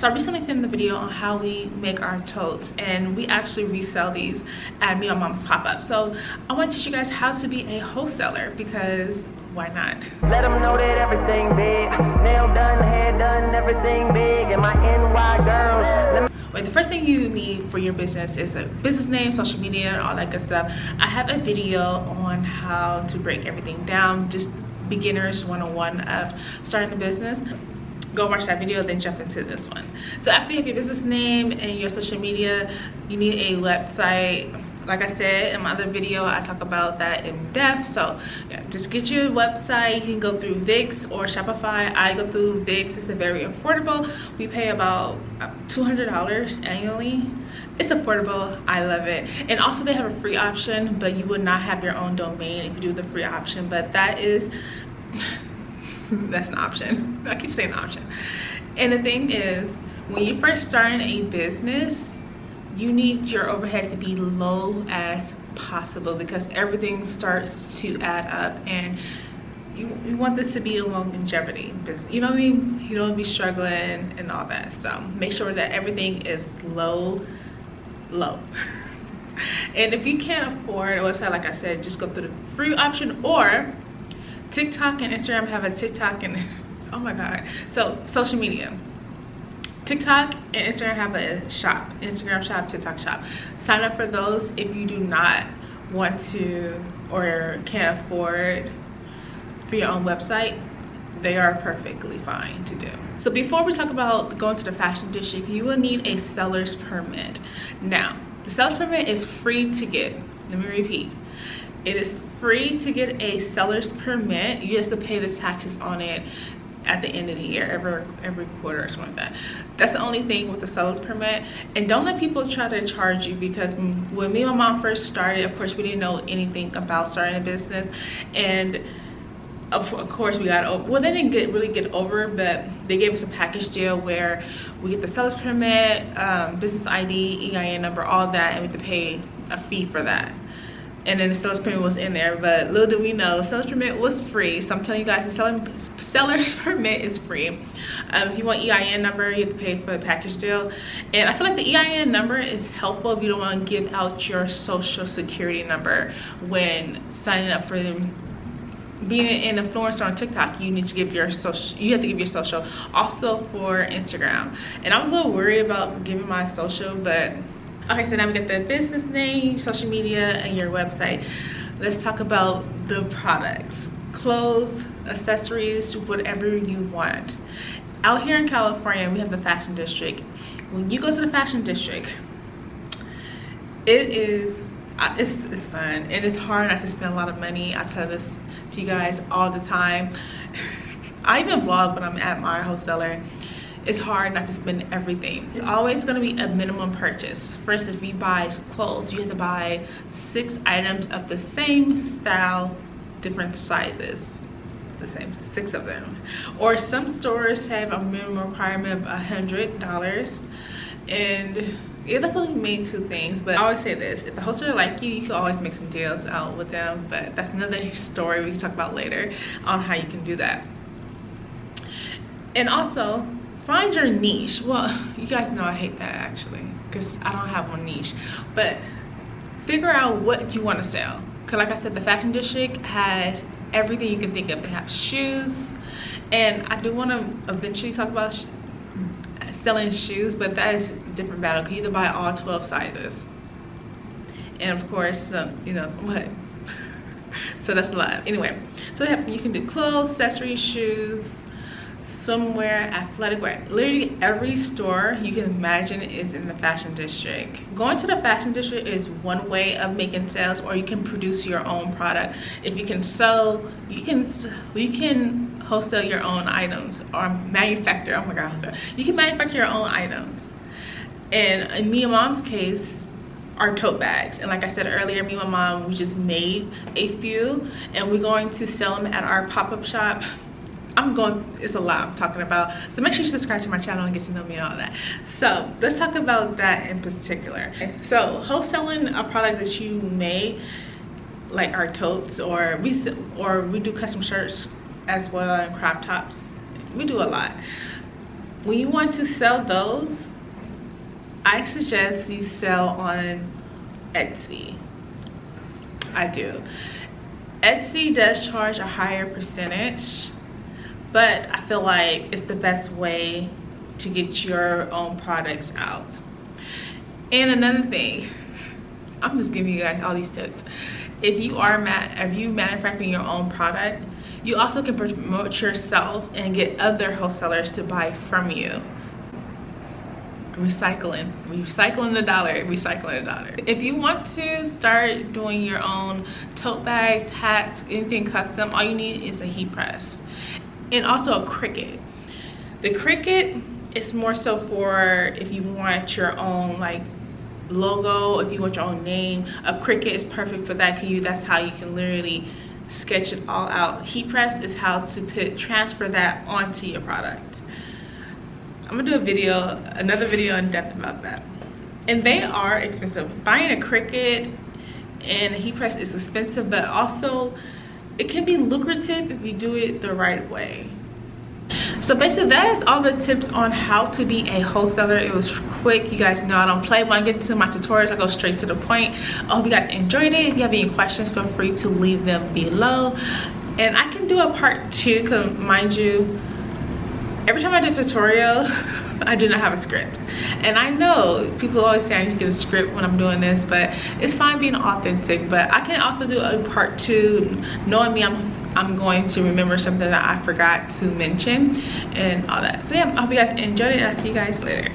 So I recently filmed the video on how we make our totes, and we actually resell these at Me and Mom's pop-up. So I want to teach you guys how to be a wholesaler, because why not? Let them know that everything big. Nail done, hair done, everything big. And my NY girls. Wait, the first thing you need for your business is a business name, social media, all that good stuff. I have a video on how to break everything down, just beginners 101 of starting a business. Go watch that video, then jump into this one. So after you have your business name and your social media, you need a website. Like I said in my other video, I talk about that in depth. So yeah, just get your website. You can go through Wix or Shopify. I go through Wix. It's very affordable. We pay about $200 annually. It's affordable. I love it. And also they have a free option, but you would not have your own domain if you do the free option. But that is that's an option. I keep saying option. And the thing is, when you first start a business, you need your overhead to be low as possible, because everything starts to add up, and you want this to be a longevity business. You know what I mean? You don't want to be struggling and all that. So make sure that everything is low. And if you can't afford a website, like I said, just go through the free option, or TikTok and Instagram have a TikTok and oh my god. So social media. TikTok and Instagram have a shop, Instagram shop, TikTok shop. Sign up for those if you do not want to or can't afford for your own website. They are perfectly fine to do. So before we talk about going to the fashion district, you will need a seller's permit. Now, the seller's permit is free to get. Let me repeat. It is free to get a seller's permit. You just have to pay the taxes on it at the end of the year, every quarter or something like that. That's the only thing with the seller's permit. And don't let people try to charge you, because when me and my mom first started, of course we didn't know anything about starting a business, and of course we got over, well, they didn't really get over, but they gave us a package deal where we get the seller's permit, business ID, EIN number, all that, and we have to pay a fee for that. And then the seller's permit was in there, but little do we know, the seller's permit was free. So I'm telling you guys, the seller's permit is free. If you want EIN number, you have to pay for the package deal. And I feel like the EIN number is helpful if you don't want to give out your social security number when signing up for them. Being an influencer on TikTok, you need to give your social, you have to give your social. Also for Instagram. And I was a little worried about giving my social, but okay, so now we get the business name, social media, and your website. Let's talk about the products. Clothes, accessories, whatever you want. Out here in California, we have the fashion district. When you go to the fashion district, it's fun, and it's hard not to spend a lot of money. I tell this to you guys all the time. I even vlog when I'm at my wholesaler. It's hard not to spend everything. It's always going to be a minimum purchase. For instance, if you buy clothes, you have to buy 6 items of the same style, different sizes, the same 6 of them. Or some stores have a minimum requirement of $100, and yeah, that's only main 2 things. But I always say this: if the wholesaler like you can always make some deals out with them. But that's another story we can talk about later on how you can do that. And also, find your niche. Well, you guys know I hate that actually, because I don't have one niche. But figure out what you want to sell. Because like I said, the fashion district has everything you can think of. They have shoes, and I do want to eventually talk about selling shoes, but that is a different battle. You can either buy all 12 sizes, and of course, you know what. So that's a lot. Anyway, so you can do clothes, accessories, shoes, swimwear, athletic wear. Literally every store you can imagine is in the fashion district. Going to the fashion district is one way of making sales, or you can produce your own product. If you can sell, you can wholesale your own items, or manufacture. Oh my god, wholesale. You can manufacture your own items. And in me and mom's case, our tote bags. And like I said earlier, me and my mom, we just made a few, and we're going to sell them at our pop-up shop. It's a lot I'm talking about, so make sure you subscribe to my channel and get to know me and all that. So let's talk about that in particular. So wholesaling a product that you made, like our totes, or we do custom shirts as well, and crop tops. We do a lot. when you want to sell those, I suggest you sell on Etsy. I do. Etsy does charge a higher percentage, but I feel like it's the best way to get your own products out. And another thing, I'm just giving you guys all these tips. If you manufacturing your own product, you also can promote yourself and get other wholesalers to buy from you. Recycling the dollar. If you want to start doing your own tote bags, hats, anything custom, all you need is a heat press and also a Cricut. The Cricut is more so for if you want your own like logo, if you want your own name. A Cricut is perfect for that. That's how you can literally sketch it all out. Heat press is how to transfer that onto your product. I'm gonna do another video in depth about that. And they are expensive. Buying a Cricut and a heat press is expensive, but also it can be lucrative if you do it the right way. So basically that is all the tips on how to be a wholesaler. It was quick. You guys know I don't play. When I get into my tutorials, I go straight to the point. I hope you guys enjoyed it. If you have any questions, feel free to leave them below. And I can do a part 2, because mind you, every time I do a tutorial, I do not have a script. And I know people always say I need to get a script when I'm doing this, but it's fine being authentic. But I can also do a part 2, knowing me, I'm going to remember something that I forgot to mention and all that. So yeah, I hope you guys enjoyed it, and I'll see you guys later.